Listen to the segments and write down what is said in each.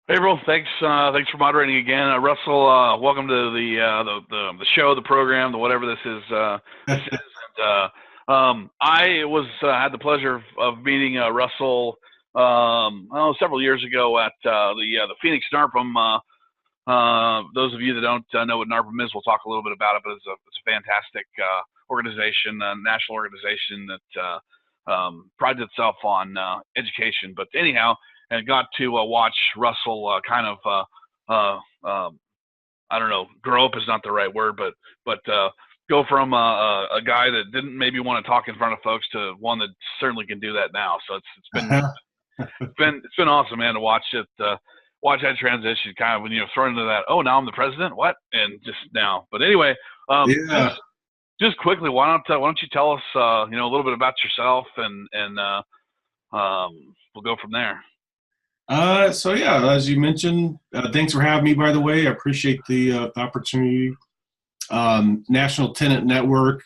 Hey, April, thanks for moderating again. Russell, welcome to the show, the program, the whatever this is. This is, I had the pleasure of meeting Russell, several years ago at the Phoenix NARPM. Those of you that don't know what NARPM is, we'll talk a little bit about it. But it's a fantastic organization, a national organization that prides itself on education. But anyhow, and got to watch Russell I don't know, grow up is not the right word, but go from a guy that didn't maybe want to talk in front of folks to one that certainly can do that now. So it's been awesome, man, to watch watch that transition, kind of when you're thrown into that. Oh, now I'm the president. What? And just now. But anyway, Yeah. just quickly, why don't you tell us a little bit about yourself and we'll go from there. So yeah, as you mentioned, thanks for having me, by the way. I appreciate the opportunity. National Tenant Network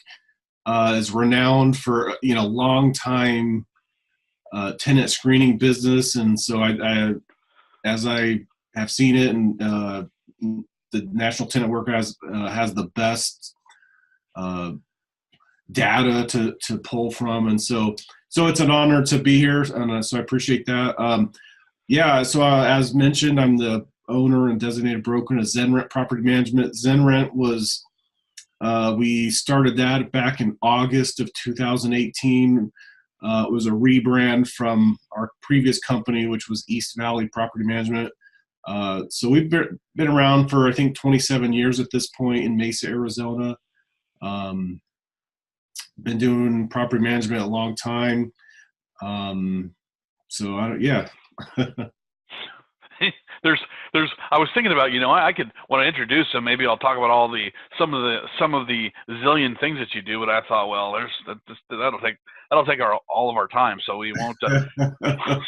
is renowned for, long time tenant screening business. And so as I have seen it, and the National Tenant Network has the best data to pull from. And so it's an honor to be here. And so I appreciate that. Yeah, so as mentioned, I'm the owner and designated broker of ZenRent Property Management. ZenRent was, we started that back in August of 2018. It was a rebrand from our previous company, which was East Valley Property Management. So we've been around for, I think, 27 years at this point in Mesa, Arizona. Been doing property management a long time. Yeah. there's I was thinking about, I could, when I introduce him, maybe I'll talk about some of the zillion things that you do, but I thought, well, that'll take all of our time, so we won't. I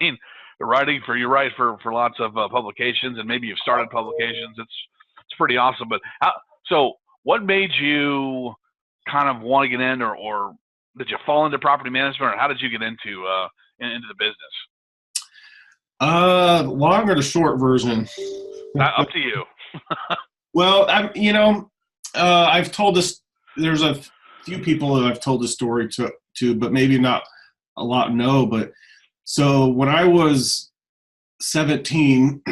mean, you write for lots of publications, and maybe you've started publications. It's pretty awesome. But so what made you kind of want to get in, or did you fall into property management, or how did you get into the business? Long or the short version? Up to you. Well, I've told this. There's a few people that I've told this story to, but maybe not a lot know. But so when I was 17,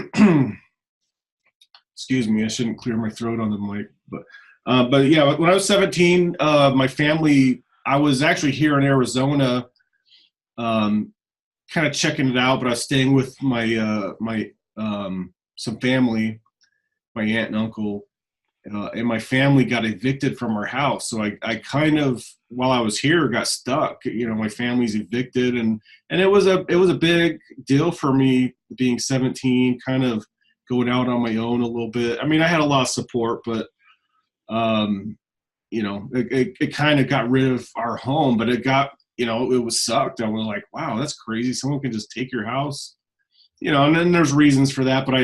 excuse me, I shouldn't clear my throat on the mic, but yeah, when I was 17, my family. I was actually here in Arizona. Kind of checking it out, but I was staying with my some family, my aunt and uncle, and my family got evicted from our house. So I kind of, while I was here, got stuck. My family's evicted, and it was a big deal for me being 17, kind of going out on my own a little bit. I mean, I had a lot of support, but it kind of got rid of our home, but it was sucked. I was like, wow, that's crazy. Someone can just take your house, and then there's reasons for that. But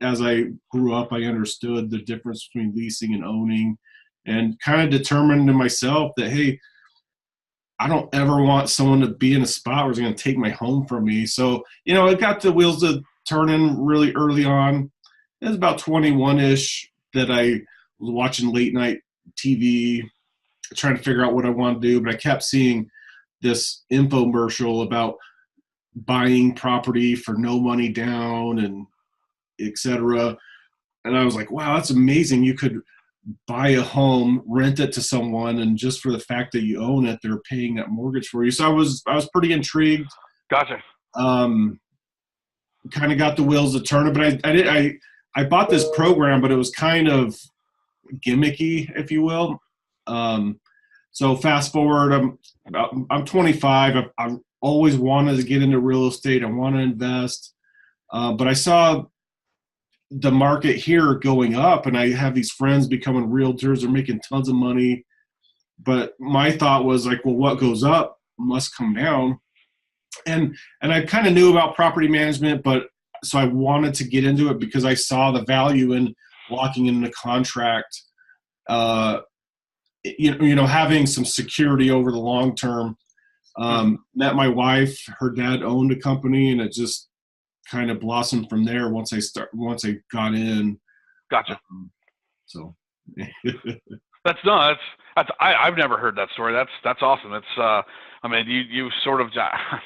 as I grew up, I understood the difference between leasing and owning, and kind of determined to myself that, hey, I don't ever want someone to be in a spot where it's going to take my home from me. So, it got the wheels to turning really early on. It was about 21-ish that I was watching late night TV, trying to figure out what I wanted to do, but I kept seeing this infomercial about buying property for no money down and et cetera. And I was like, wow, that's amazing. You could buy a home, rent it to someone, and just for the fact that you own it, they're paying that mortgage for you. So I was pretty intrigued. Gotcha. Kind of got the wheels to turn, but I bought this program, but it was kind of gimmicky, if you will. So fast forward, I'm 25. I've always wanted to get into real estate. I want to invest, but I saw the market here going up, and I have these friends becoming realtors. They're making tons of money, but my thought was like, well, what goes up must come down. And I kind of knew about property management, but so I wanted to get into it because I saw the value in locking in a contract. Having some security over the long term. Met my wife, her dad owned a company, and it just kind of blossomed from there once I got in. Gotcha. So I've never heard that story. That's awesome. It's I mean, you sort of I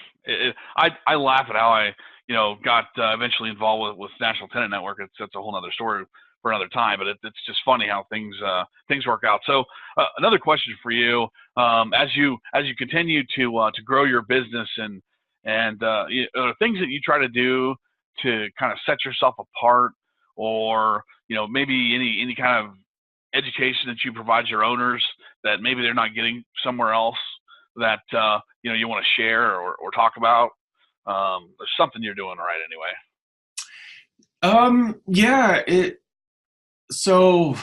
laugh at how I got eventually involved with National Tenant Network. That's a whole other story for another time, but it's just funny how things work out. So another question for you, as you continue to grow your business and things that you try to do to kind of set yourself apart, or maybe any kind of education that you provide your owners that maybe they're not getting somewhere else that you want to share or talk about. There's something you're doing right anyway. So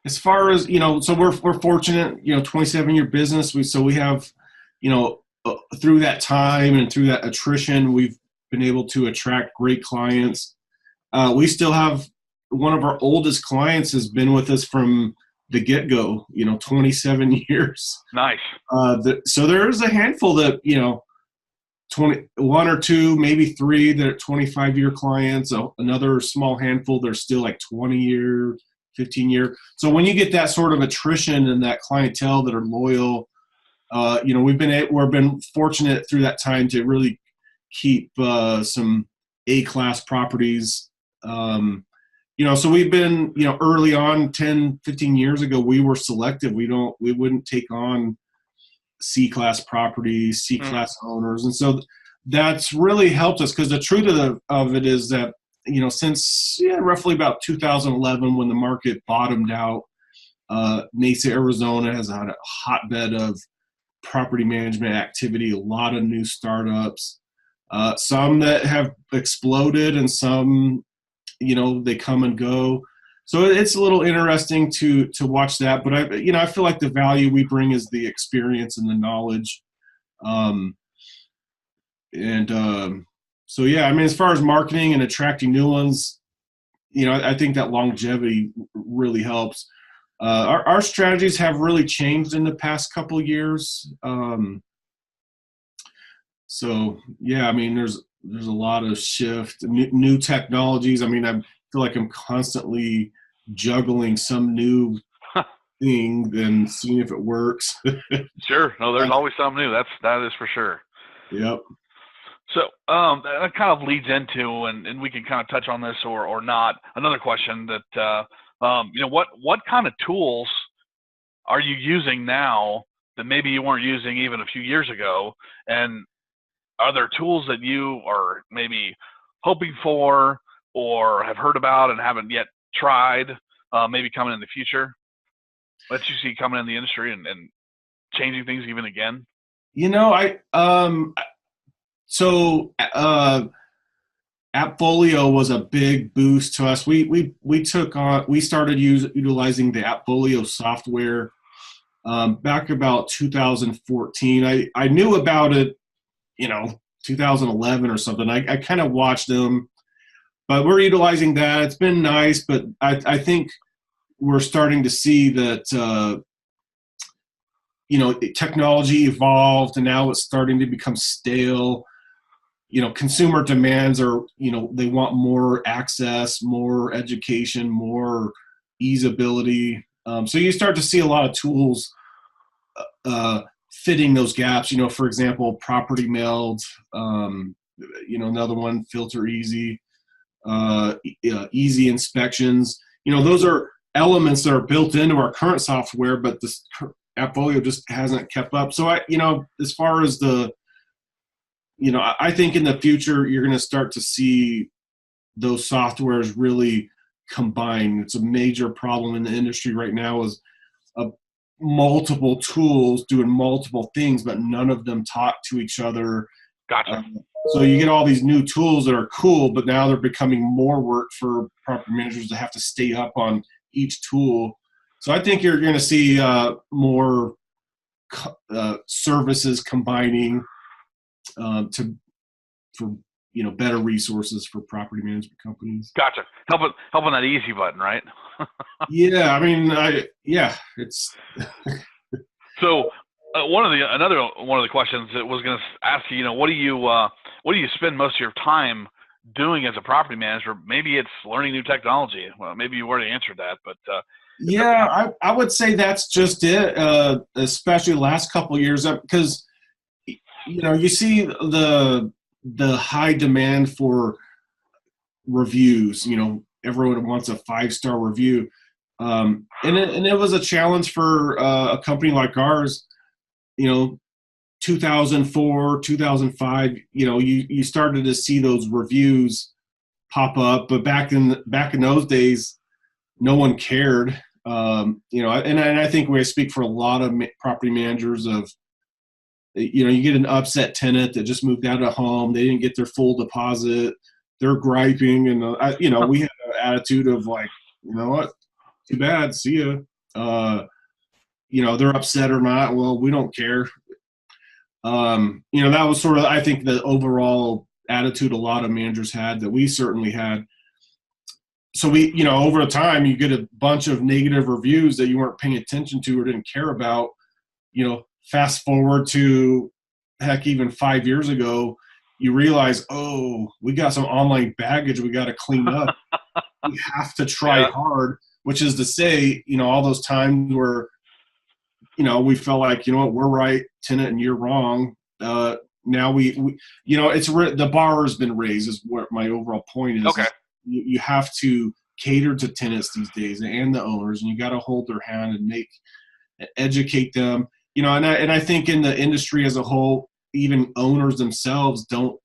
as far as so we're fortunate, 27-year business. We have through that time and through that attrition, we've been able to attract great clients. We still have one of our oldest clients has been with us from the get-go, 27 years. Nice. So there's a handful that, 21 or two, maybe three that are 25-year clients. Another small handful, they're still like 20-year, 15-year. So when you get that sort of attrition and that clientele that are loyal, we've been fortunate through that time to really keep some A-class properties. So we've been, early on 10, 15 years ago, we were selective. We wouldn't take on C-class properties, C-class owners. And so that's really helped us, because the truth of it is that, since roughly about 2011, when the market bottomed out, Mesa, Arizona has had a hotbed of property management activity, a lot of new startups, some that have exploded and some, they come and go. So it's a little interesting to watch that. But I feel like the value we bring is the experience and the knowledge. So yeah, I mean, as far as marketing and attracting new ones, I think that longevity really helps. Our strategies have really changed in the past couple of years. So yeah, I mean, there's a lot of shift, new technologies. I mean, I feel like I'm constantly juggling some new thing and seeing if it works. Sure. No, there's always something new. That is for sure. Yep. So that kind of leads into, and we can kind of touch on this or not, another question that, what kind of tools are you using now that maybe you weren't using even a few years ago? And are there tools that you are maybe hoping for or have heard about and haven't yet tried, maybe coming in the future, that you see coming in the industry and changing things even again? Appfolio was a big boost to us. We started utilizing the Appfolio software back about 2014. I knew about it, 2011 or something. I kind of watched them, but we're utilizing that. It's been nice, but I think we're starting to see that technology evolved, and now it's starting to become stale. Consumer demands are, they want more access, more education, more easeability. So you start to see a lot of tools fitting those gaps. For example, Property Meld, another one, Filter Easy, Easy Inspections. Those are elements that are built into our current software, but this Appfolio just hasn't kept up. So as far as I think in the future, you're going to start to see those softwares really combine. It's a major problem in the industry right now, is multiple tools doing multiple things, but none of them talk to each other. Gotcha. So you get all these new tools that are cool, but now they're becoming more work for property managers to have to stay up on each tool. So I think you're going to see more services combining for better resources for property management companies. Gotcha. Helping that easy button, right? Yeah, I mean, it's. So Another one of the questions that was going to ask you, what do you spend most of your time doing as a property manager? Maybe it's learning new technology. Well, maybe you already answered that, but yeah, I would say that's just it. Especially the last couple of years, because you see the high demand for reviews. Everyone wants a 5-star review, and it was a challenge for a company like ours. 2004, 2005. You started to see those reviews pop up, but back in those days, no one cared. And I think we speak for a lot of property managers of, you get an upset tenant that just moved out of home. They didn't get their full deposit. They're griping. And, we had an attitude of like, you know what, too bad, see ya. They're upset or not. Well, we don't care. That was sort of, I think, the overall attitude a lot of managers had, that we certainly had. So over time, you get a bunch of negative reviews that you weren't paying attention to or didn't care about. Fast forward to, heck, even 5 years ago, you realize, oh, we got some online baggage we got to clean up. We have to try hard, which is to say, all those times where, we felt like, what, we're right, tenant, and you're wrong. Now we the bar has been raised, is what my overall point is. Okay. You have to cater to tenants these days and the owners, and you got to hold their hand and educate them. And I think in the industry as a whole, even owners themselves don't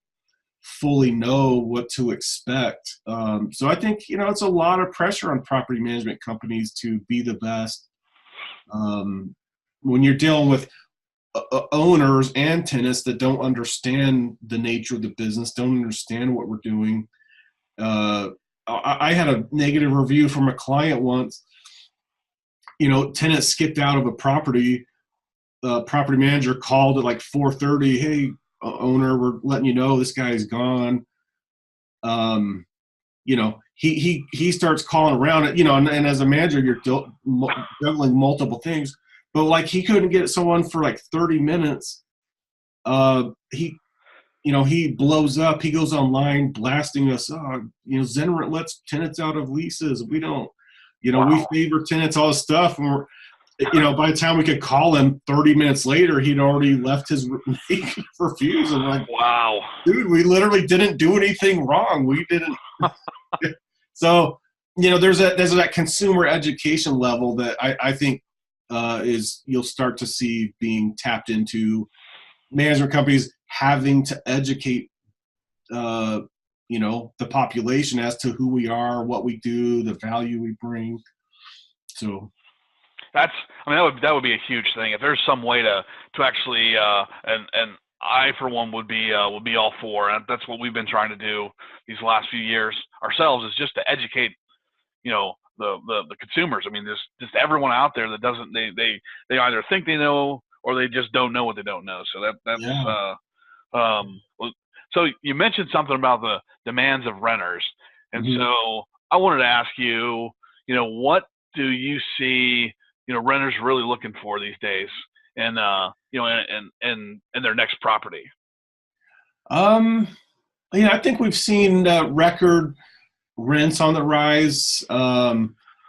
fully know what to expect. So I think, it's a lot of pressure on property management companies to be the best. When you're dealing with owners and tenants that don't understand the nature of the business, don't understand what we're doing. I had a negative review from a client once. Tenant skipped out of a property. Property manager called at like 4:30. Hey, owner, we're letting you know this guy's gone. He starts calling around it, and as a manager, you're juggling multiple things. But like, he couldn't get someone for like 30 minutes. He blows up. He goes online blasting us. Zenrent lets tenants out of leases. We don't, we favor tenants, all this stuff. And we're, by the time we could call him 30 minutes later, he'd already left his reviews. And like, wow, dude, we literally didn't do anything wrong. We didn't. So, there's that consumer education level that I think you'll start to see being tapped into. Management companies having to educate, the population as to who we are, what we do, the value we bring. So that would be a huge thing. If there's some way to actually, and I for one would be all for, and that's what we've been trying to do these last few years ourselves, is just to educate, the consumers. I mean, there's just everyone out there that doesn't, they either think they know or they just don't know what they don't know. So so you mentioned something about the demands of renters. And so I wanted to ask you, what do you see, renters really looking for these days and, and their next property? I think we've seen record rents on the rise.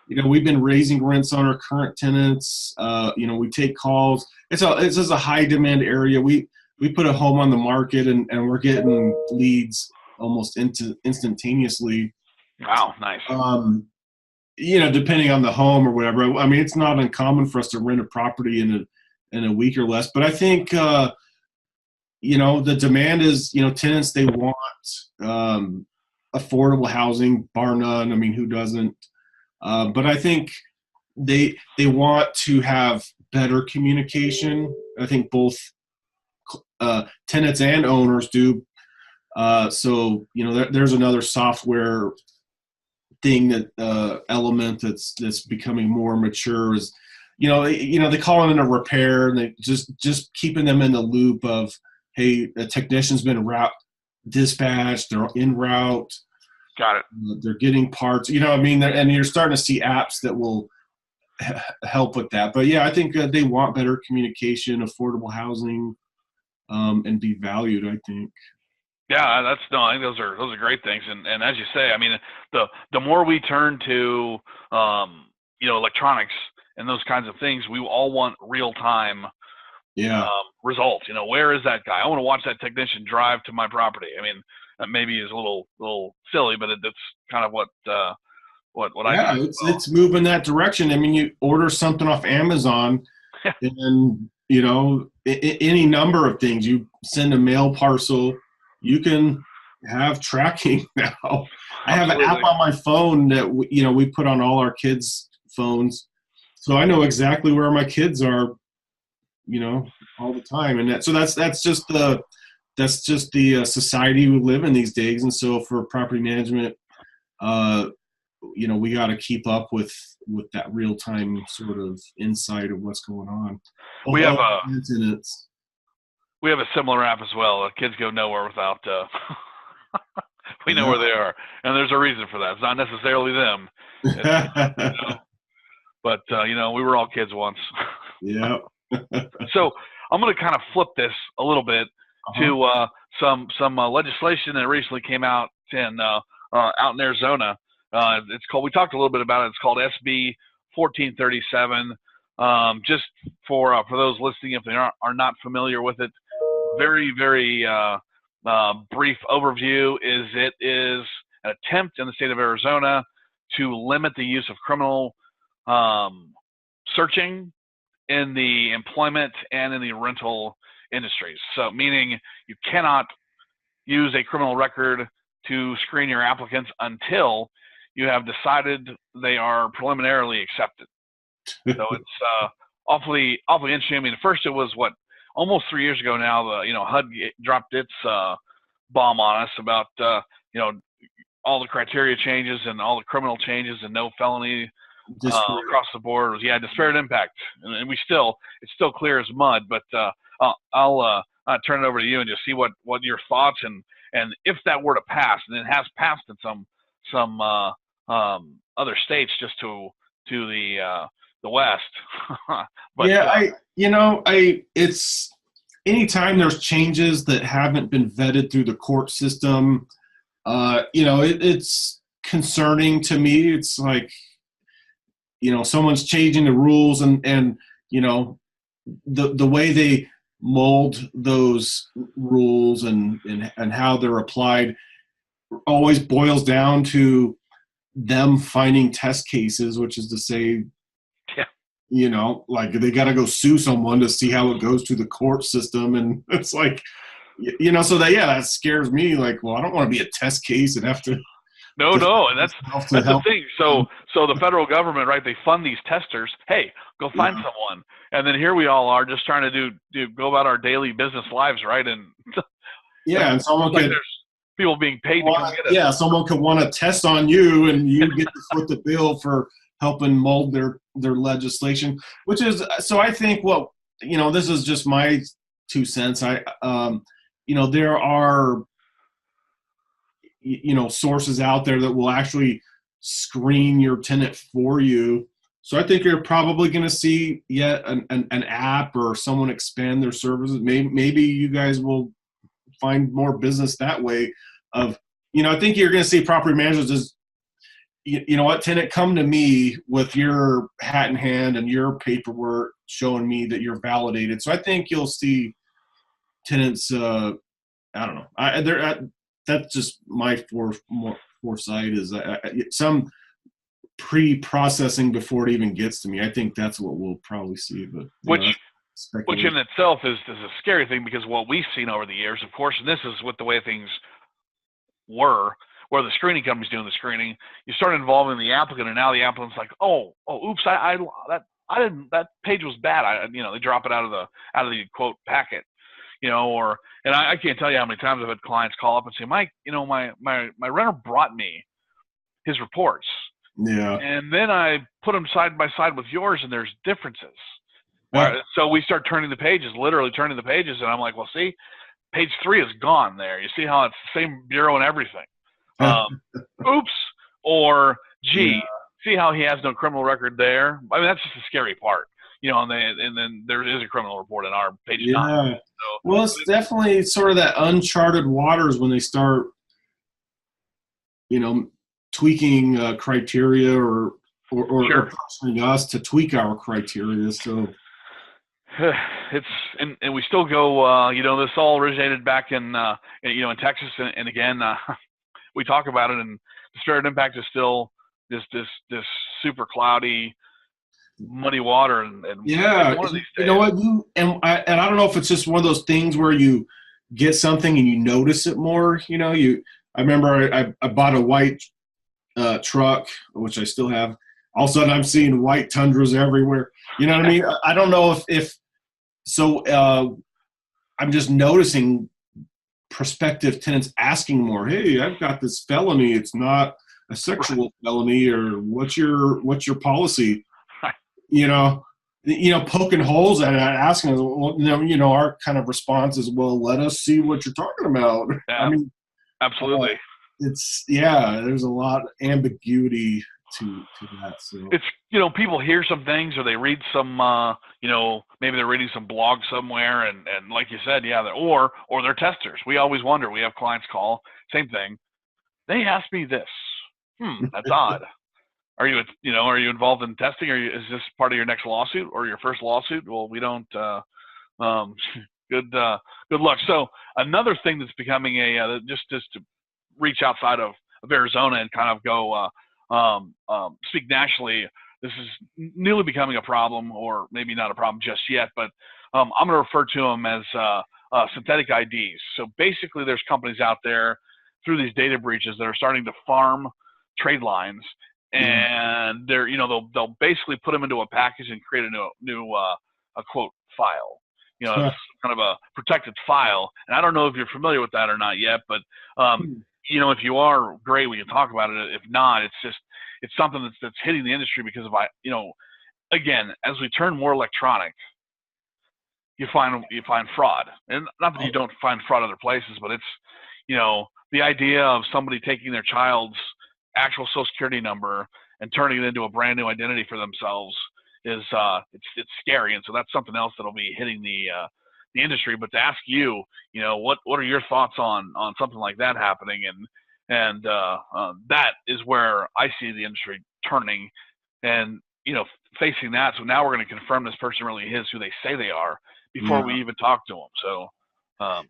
We've been raising rents on our current tenants. We take calls. It's just a high demand area. We put a home on the market and we're getting leads almost instantaneously. Wow, nice. Depending on the home or whatever. I mean, it's not uncommon for us to rent a property in a week or less. But I think the demand is, tenants, they want affordable housing, bar none. I mean, who doesn't? But I think they want to have better communication. I think both tenants and owners do. So there's another software thing, that element that's becoming more mature is, they call it a repair, and they just keeping them in the loop of, hey, a technician's been dispatched, they're en route. Got it. They're getting parts, and you're starting to see apps that will help with that. But yeah, I think they want better communication, affordable housing, and be valued, I think. Yeah, I think those are great things. And as you say, I mean, the more we turn to, electronics and those kinds of things, we all want real time Yeah. results. Where is that guy? I want to watch that technician drive to my property. I mean, that maybe is a little silly, but it's kind of what I Yeah, do as well. it's moving that direction. I mean, you order something off Amazon, and any number of things. You send a mail parcel, you can have tracking now. I have an app on my phone that we put on all our kids' phones, so I know exactly where my kids are, all the time. And that's just the society we live in these days. And so for property management, we got to keep up with that real time sort of insight of what's going on. We have a similar app as well. Kids go nowhere without. We know where they are, and there's a reason for that. It's not necessarily them, but we were all kids once. Yeah. So I'm going to kind of flip this a little bit to some legislation that recently came out out in Arizona. It's called. We talked a little bit about it. It's called SB 1437. Just for those listening, if they are not familiar with it, very very brief overview is it is an attempt in the state of Arizona to limit the use of criminal searching in the employment and in the rental industries. So meaning you cannot use a criminal record to screen your applicants until you have decided they are preliminarily accepted. So it's awfully interesting. I mean, first it was almost 3 years ago now. HUD dropped its bomb on us about all the criteria changes and all the criminal changes and no felony across the board. It was disparate impact, and it's still clear as mud. But I'll turn it over to you and just see what your thoughts and if that were to pass, and it has passed in some other states just to the west. But it's anytime there's changes that haven't been vetted through the court system, it's concerning to me. It's like, someone's changing the rules and the way they mold those rules and how they're applied always boils down to them finding test cases, which is to say, like they got to go sue someone to see how it goes through the court system. And it's like, so that scares me. Like, well, I don't want to be a test case and have to. No, and that's the thing. So the federal government, right? They fund these testers. Hey, go find someone, and then here we all are just trying to go about our daily business lives, right? And and someone could. There's people being paid to come get us. Yeah, someone could want to test on you, and you get to foot the bill for helping mold their legislation. Which is so. I think this is just my 2 cents. There are sources out there that will actually screen your tenant for you. So I think you're probably going to see yet an app or someone expand their services. Maybe you guys will find more business that way. I think you're going to see property managers as, tenant, come to me with your hat in hand and your paperwork showing me that you're validated. So I think you'll see tenants. I don't know. That's just my foresight is some pre-processing before it even gets to me. I think that's what we'll probably see. But which in itself is a scary thing, because what we've seen over the years, of course, and this is with the way things were, where the screening company's doing the screening, you start involving the applicant, and now the applicant's like, oops, that page was bad. They drop it out of the quote packet. And I can't tell you how many times I've had clients call up and say, Mike, my renter brought me his reports. Yeah. And then I put them side by side with yours, and there's differences. Yeah. So we start literally turning the pages, and I'm like, well, see, page 3 is gone there. You see how it's the same bureau and everything. Oops. Or, gee, see how he has no criminal record there. I mean, that's just the scary part, and then there is a criminal report on our page 9. Yeah. So, Well, it's definitely sort of that uncharted waters when they start, tweaking criteria or sure. pressuring us to tweak our criteria. So it's and we still go. This all originated back in Texas, and again, we talk about it, and disparate impact is still this super cloudy, muddy water, and yeah, one of these days. You know what? I don't know if it's just one of those things where you get something and you notice it more. I remember I bought a white truck, which I still have. All of a sudden, I'm seeing white Tundras everywhere. You know what I mean? I don't know if so. I'm just noticing prospective tenants asking more. Hey, I've got this felony. It's not a sexual felony, or what's your policy? Poking holes at it, asking us. Well, our kind of response is, well, let us see what you're talking about. Yeah, I mean, absolutely. There's a lot of ambiguity to that. So it's people hear some things, or they read some maybe they're reading some blog somewhere, and like you said, or they're testers. We always wonder. We have clients call, same thing. They ask me this. That's odd. Are you involved in testing? Is this part of your next lawsuit or your first lawsuit? Well, we don't. Good luck. So another thing that's becoming just to reach outside of Arizona and kind of go speak nationally. This is newly becoming a problem, or maybe not a problem just yet, but I'm going to refer to them as synthetic IDs. So basically, there's companies out there through these data breaches that are starting to farm trade lines, and they're they'll basically put them into a package and create a new a quote file. It's kind of a protected file, and I don't know if you're familiar with that or not yet, but if you are, great, we can talk about it. If not, it's something that's hitting the industry because of again, as we turn more electronic, you find fraud, and not that you don't find fraud other places, but it's the idea of somebody taking their child's actual Social Security number and turning it into a brand new identity for themselves is it's scary, and so that's something else that'll be hitting the industry. But to ask you, what are your thoughts on something like that happening, and that is where I see the industry turning, and facing that. So now we're going to confirm this person really is who they say they are before we even talk to them. So I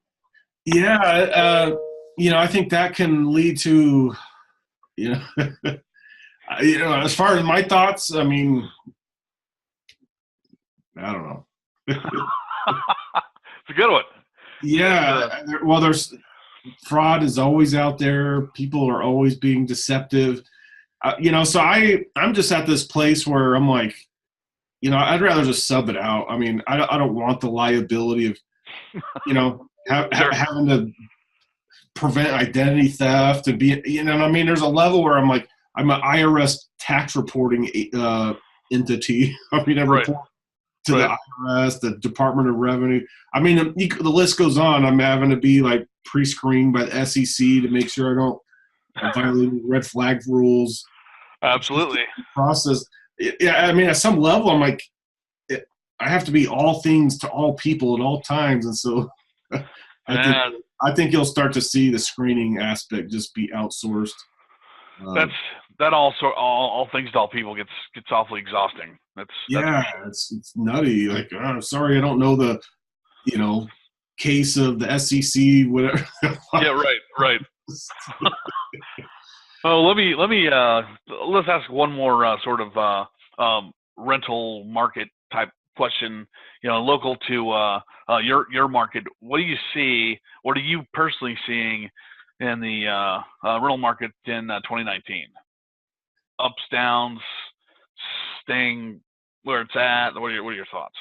think that can lead to as far as my thoughts, I mean, I don't know. It's a good one. Yeah. Well, there's fraud is always out there. People are always being deceptive. So I'm just at this place where I'm like, I'd rather just sub it out. I mean, I don't want the liability of, having to prevent identity theft and be, I mean, there's a level where I'm like, I'm an IRS tax reporting entity. I mean, I report to the IRS, the Department of Revenue. I mean, the list goes on. I'm having to be like pre-screened by the SEC to make sure I don't violate red flag rules. Absolutely. Process. Yeah, I mean, at some level, I'm like, I have to be all things to all people at all times, and so I think you'll start to see the screening aspect just be outsourced. That also all things to all people gets awfully exhausting. It's nutty. Like, I'm sorry, I don't know the case of the SEC, whatever. Yeah, right. Oh, let's ask one more sort of rental market type question. Local to your market. What do you see? What are you personally seeing in the rental market in 2019? Ups, downs, staying where it's at. What are your thoughts?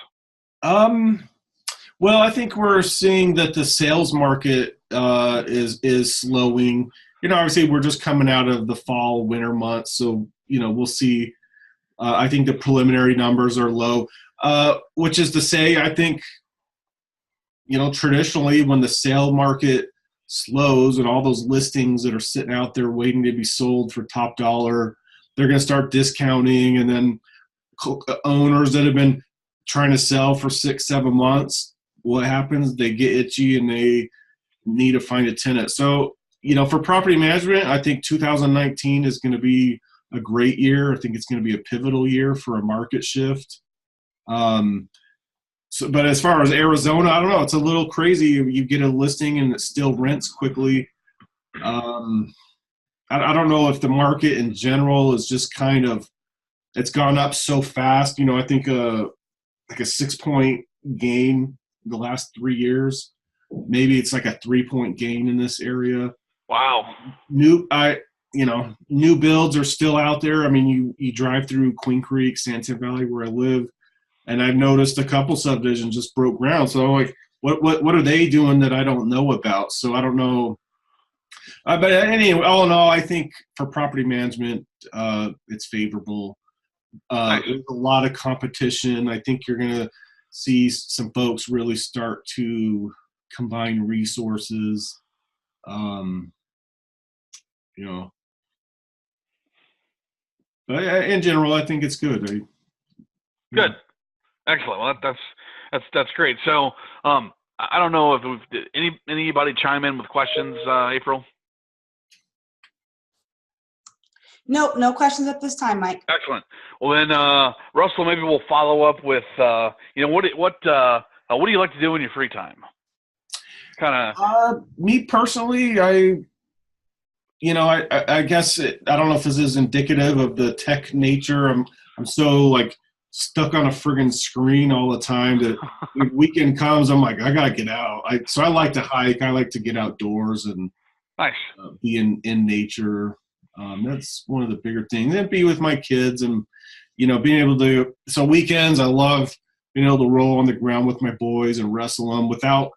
Well, I think we're seeing that the sales market is slowing. Obviously, we're just coming out of the fall, winter months, so we'll see. I think the preliminary numbers are low, which is to say, I think traditionally when the sale market slows and all those listings that are sitting out there waiting to be sold for top dollar, they're going to start discounting, and then owners that have been trying to sell for 6-7 months, what happens? They get itchy and they need to find a tenant. So, for property management, I think 2019 is going to be a great year. I think it's going to be a pivotal year for a market shift. But as far as Arizona, I don't know. It's a little crazy. You get a listing and it still rents quickly. I don't know if the market in general is just kind of, it's gone up so fast. I think like a 6-point gain the last 3 years. Maybe it's like a 3-point gain in this area. Wow. New builds are still out there. I mean, you drive through Queen Creek, Santa Valley, where I live, and I've noticed a couple subdivisions just broke ground. So I'm like, what are they doing that I don't know about? So I don't know. But anyway, all in all, I think for property management, it's favorable. There's a lot of competition. I think you're going to see some folks really start to combine resources. But in general, I think it's good. Good. Excellent. Well, that's great. So, I don't know if did anybody chime in with questions, April? Nope, no questions at this time, Mike. Excellent. Well, then, Russell, maybe we'll follow up with, what do you like to do in your free time? Me personally, I guess I don't know if this is indicative of the tech nature. I'm so like stuck on a friggin' screen all the time that when weekend comes, I'm like, I gotta get out. So I like to hike. I like to get outdoors and nice. Be in nature. That's one of the bigger things. And be with my kids and, being able to. So weekends, I love being able to roll on the ground with my boys and wrestle them without.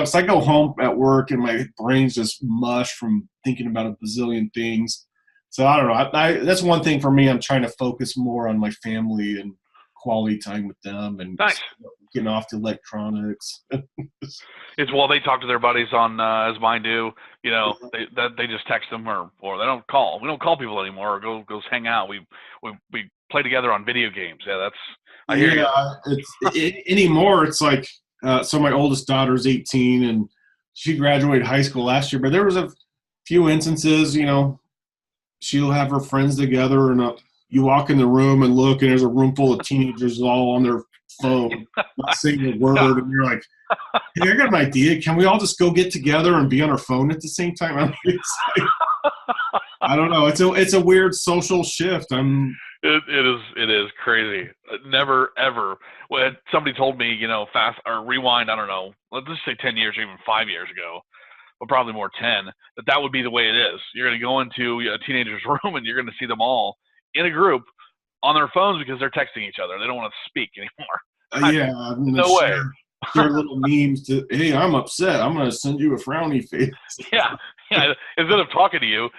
So I go home at work and my brain's just mush from thinking about a bazillion things. So I don't know. That's one thing for me. I'm trying to focus more on my family and quality time with them and nice. Getting off the electronics. It's while they talk to their buddies on as mine do. They just text them or they don't call. We don't call people anymore or go hang out. We play together on video games. Yeah, I hear you. Anymore, it's like. So my oldest daughter's 18 and she graduated high school last year, but there was a few instances, she'll have her friends together and you walk in the room and look and there's a room full of teenagers all on their phone, not saying a word. And you're like, hey, I got an idea. Can we all just go get together and be on our phone at the same time? I don't know. It's a weird social shift. It is crazy. Never ever. When somebody told me, fast or rewind, I don't know, let's just say 10 years or even 5 years ago, but probably more 10, that would be the way it is. You're going to go into a teenager's room and you're going to see them all in a group on their phones because they're texting each other. They don't want to speak anymore. Yeah. No way. Share little memes to, hey, I'm upset. I'm going to send you a frowny face. Yeah. Instead of talking to you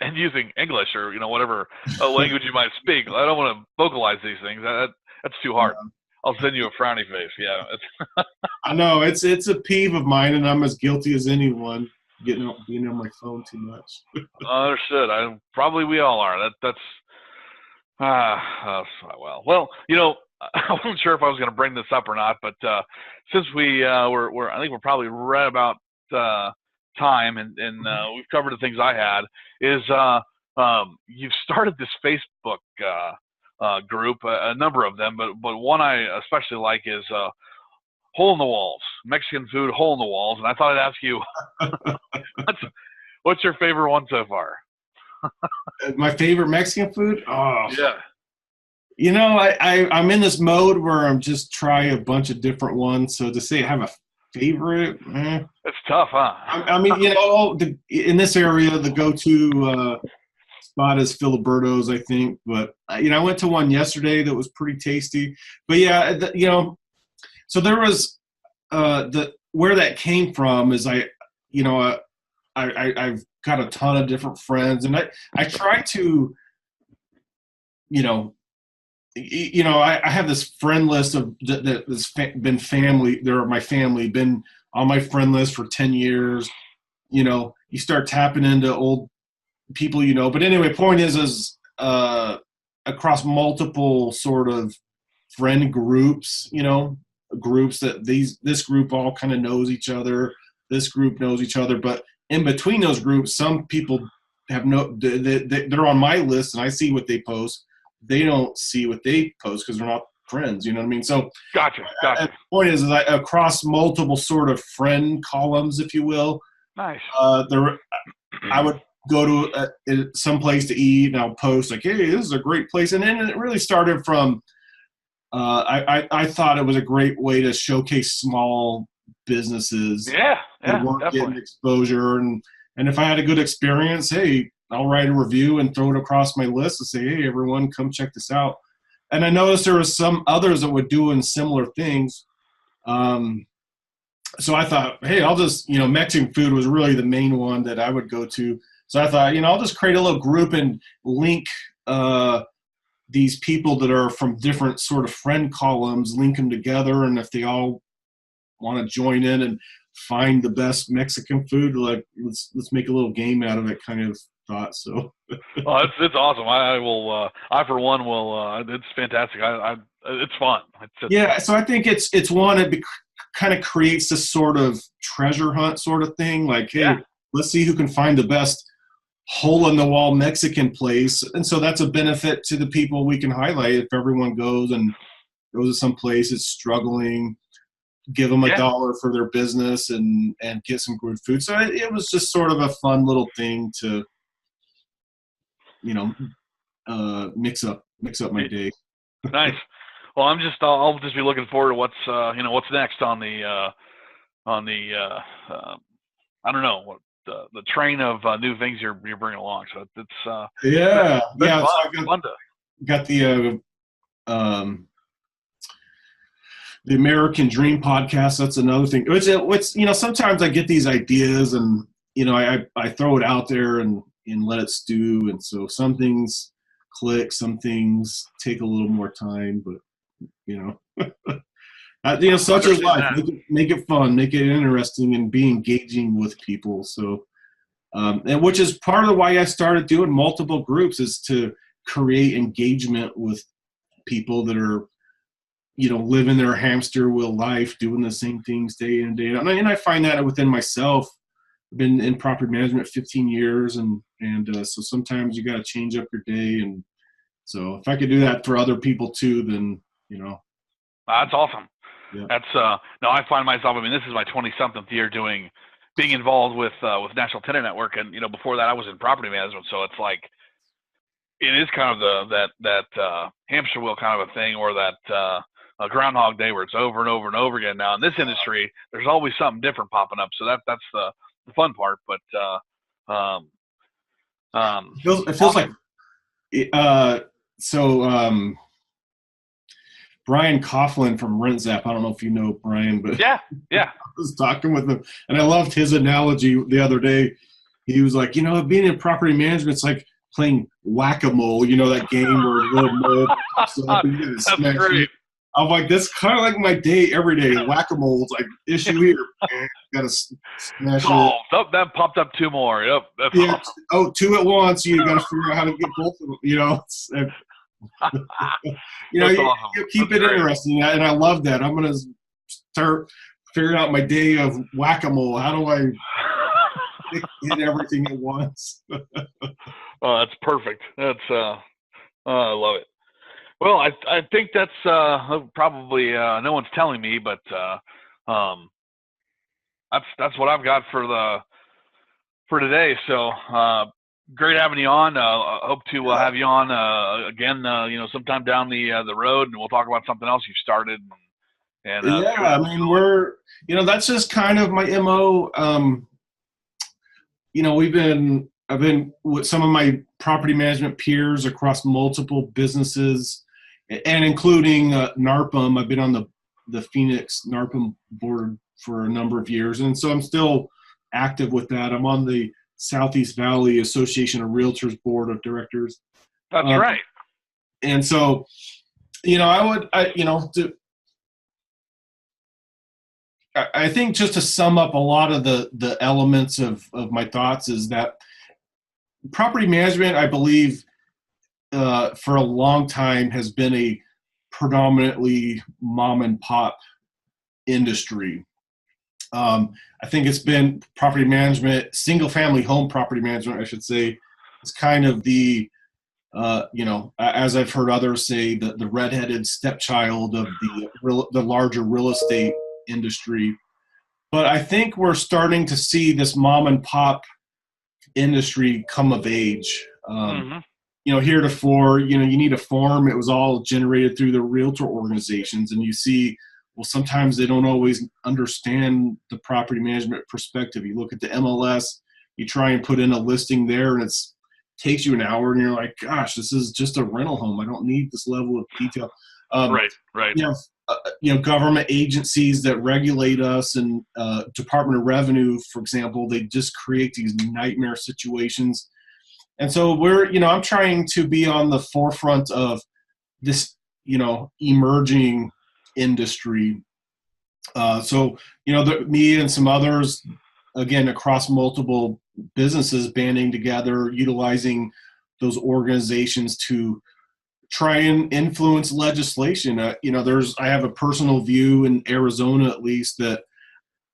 and using English or whatever language you might speak, I don't want to vocalize these things. That's too hard. Yeah. I'll send you a frowny face. Yeah. I know it's a peeve of mine, and I'm as guilty as anyone being on my phone too much. Understood. Probably we all are. That's well. I wasn't sure if I was going to bring this up or not, but since I think we're probably right about time, and we've covered the things I had. Is you've started this Facebook group, a number of them, but one I especially like is Hole in the Walls, Mexican food Hole in the Walls, and I thought I'd ask you, what's your favorite one so far? My favorite Mexican food? Oh, yeah. I'm in this mode where I'm just trying a bunch of different ones. So to say I have a favorite, it's tough, huh? I mean, in this area, the go-to spot is Filiberto's, I think. But I went to one yesterday that was pretty tasty. But yeah, so there was where that came from is I've got a ton of different friends, and I try to, I have this friend list that's been family. They're my family, been on my friend list for 10 years. You start tapping into old people, But anyway, point is across multiple sort of friend groups, groups that this group all kind of knows each other, this group knows each other, but in between those groups, some people have they're on my list and I see what they post. They don't see what they post because they're not friends. You know what I mean? So gotcha. The point is that across multiple sort of friend columns, if you will. Nice. I would go to some place to eat and I'll post like, hey, this is a great place. And then it really started from, I thought it was a great way to showcase small businesses. Yeah, that weren't definitely. getting exposure. And if I had a good experience, hey, I'll write a review and throw it across my list and say, hey, everyone, come check this out. And I noticed there was some others that were doing similar things. So I thought, hey, I'll just, Mexican food was really the main one that I would go to. So I thought, I'll just create a little group and link these people that are from different sort of friend columns, link them together. And if they all want to join in and find the best Mexican food, like let's make a little game out of it kind of thought. So well, it's awesome. I will I for one will it's fantastic. It's fun. Yeah, so I think it's one, it kind of creates this sort of treasure hunt sort of thing, like, hey, let's see who can find the best hole in the wall Mexican place. And so that's a benefit to the people we can highlight. If everyone goes to some place that's struggling, give them $1 for their business and get some good food. So it was just sort of a fun little thing to, mix up my day. Nice. Well, I'll just be looking forward to what's next on the I don't know what the train of new things you're bringing along. So it's Fun. So I got the American Dream podcast. That's another thing. It's sometimes I get these ideas and I throw it out there and let it stew. And so some things click, some things take a little more time, but such is life. Make it fun, make it interesting, and be engaging with people. So, and which is part of why I started doing multiple groups, is to create engagement with people that are, living their hamster wheel life, doing the same things day in and day out. And I find that within myself. I've been in property management 15 years, and so sometimes you got to change up your day. And so if I could do that for other people too, then that's awesome. Yeah. That's no, I find myself. I mean, this is my 20-something year being involved with National Tenant Network, and before that I was in property management. So it's like it is kind of that hamster wheel kind of a thing, or that a Groundhog Day where it's over and over and over again. Now in this industry, there's always something different popping up. So that's the fun part. But it feels like Brian Coughlin from RentZap. I don't know if you know Brian, but yeah. I was talking with him, and I loved his analogy the other day. He was like, being in property management, it's like playing whack-a-mole. That game where a little mole pops up and you That's great. I'm like, that's kind of like my day every day. Whack-a-mole. It's like, issue here. Got to smash it. Oh, that popped up two more. Yep. That's awesome. Oh, two at once. You got to figure out how to get both of them. You keep it interesting, and I love that. I'm going to start figuring out my day of whack-a-mole. How do I hit everything at once? Oh, that's perfect. That's I love it. Well, I think that's probably no one's telling me, but that's what I've got for today. So great having you on. Hope to have you on again. Sometime down the road, and we'll talk about something else you've started. And I mean, we're that's just kind of my MO. I've been with some of my property management peers across multiple businesses, and including NARPM. I've been on the Phoenix NARPM board for a number of years, and so I'm still active with that. I'm on the Southeast Valley Association of Realtors board of directors. That's right. And so, I think just to sum up a lot of the elements of my thoughts is that property management, I believe, for a long time has been a predominantly mom and pop industry. I think it's been property management, single family home property management, I should say, is kind of the, as I've heard others say, the redheaded stepchild of the larger real estate industry. But I think we're starting to see this mom and pop industry come of age. Heretofore, you need a form. It was all generated through the realtor organizations, and you see, well, sometimes they don't always understand the property management perspective. You look at the MLS, you try and put in a listing there, and takes you an hour, and you're like, gosh, this is just a rental home. I don't need this level of detail. Right. Government agencies that regulate us, and Department of Revenue, for example, they just create these nightmare situations. And so I'm trying to be on the forefront of this, emerging industry. Me and some others, again, across multiple businesses, banding together, utilizing those organizations to try and influence legislation. I have a personal view in Arizona, at least, that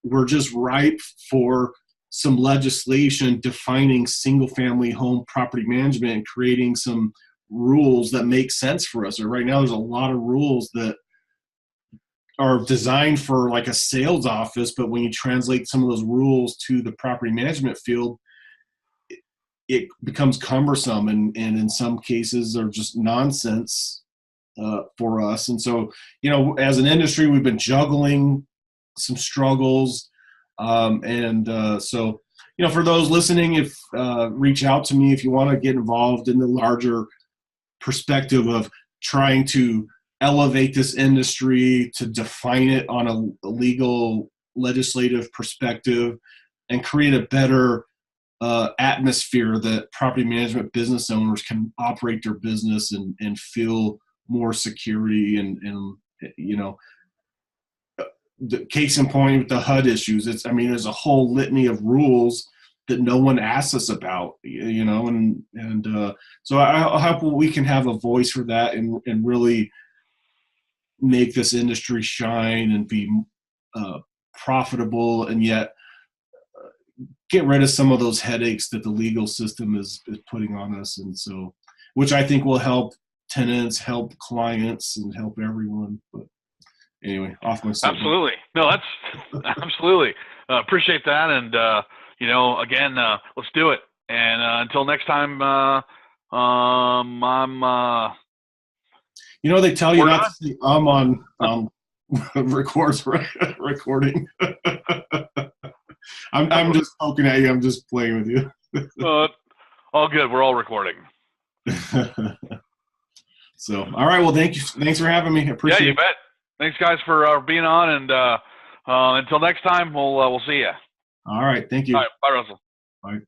we're just ripe for some legislation defining single-family home property management and creating some rules that make sense for us. Right now, there's a lot of rules that are designed for like a sales office, but when you translate some of those rules to the property management field, it becomes cumbersome, and in some cases are just nonsense for us. And so, as an industry, we've been juggling some struggles. For those listening, if reach out to me if you want to get involved in the larger perspective of trying to elevate this industry, to define it on a legal legislative perspective, and create a better atmosphere that property management business owners can operate their business and feel more security. And the case in point with the HUD issues, there's a whole litany of rules that no one asks us about, so I hope we can have a voice for that and really make this industry shine and be profitable, and yet get rid of some of those headaches that the legal system is putting on us. And so, which I think will help tenants, help clients, and help everyone. But anyway, off my soapbox. Absolutely. No, that's absolutely. Appreciate that. And, again, let's do it. And until next time, I'm they tell you not to say on recording. I'm just poking at you. I'm just playing with you. All good. We're all recording. So, all right. Well, thank you. Thanks for having me. I appreciate it. Yeah, you bet. Thanks, guys, for being on. And until next time, we'll see you. All right. Thank you. All right. Bye, Russell. Bye.